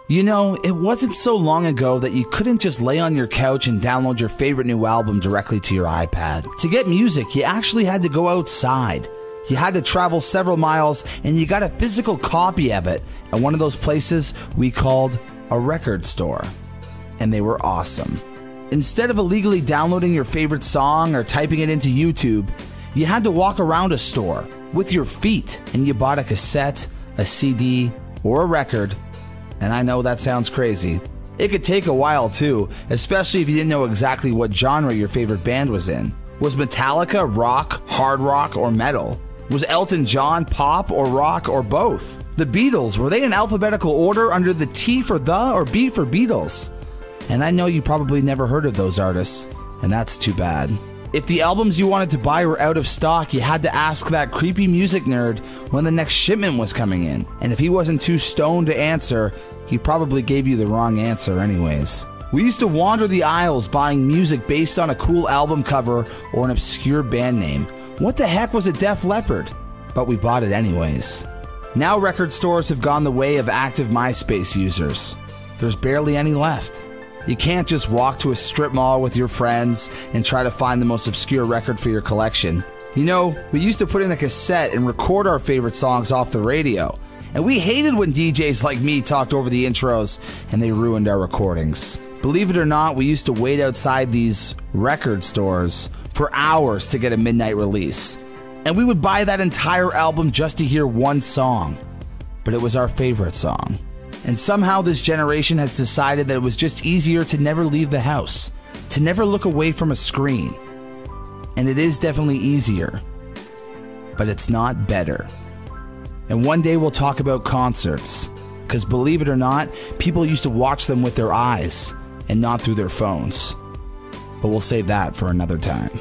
You know, it wasn't so long ago that you couldn't just lay on your couch and download your favorite new album directly to your iPad. To get music, you actually had to go outside. You had to travel several miles, and you got a physical copy of it at one of those places we called a record store. And they were awesome. Instead of illegally downloading your favorite song or typing it into YouTube, you had to walk around a store with your feet, and you bought a cassette, a CD, or a record. And I know that sounds crazy. It could take a while too, especially if you didn't know exactly what genre your favorite band was in. Was Metallica rock, hard rock, or metal? Was Elton John pop or rock or both? The Beatles, were they in alphabetical order under the T for the or B for Beatles? And I know you probably never heard of those artists, and that's too bad. If the albums you wanted to buy were out of stock, you had to ask that creepy music nerd when the next shipment was coming in. And if he wasn't too stoned to answer, he probably gave you the wrong answer anyways. We used to wander the aisles buying music based on a cool album cover or an obscure band name. What the heck was a Def Leppard? But we bought it anyways. Now record stores have gone the way of active MySpace users. There's barely any left. You can't just walk to a strip mall with your friends and try to find the most obscure record for your collection. You know, we used to put in a cassette and record our favorite songs off the radio. And we hated when DJs like me talked over the intros and they ruined our recordings. Believe it or not, we used to wait outside these record stores for hours to get a midnight release. And we would buy that entire album just to hear one song. But it was our favorite song. And somehow this generation has decided that it was just easier to never leave the house, to never look away from a screen. And it is definitely easier, but it's not better. And one day we'll talk about concerts, because believe it or not, people used to watch them with their eyes and not through their phones. But we'll save that for another time.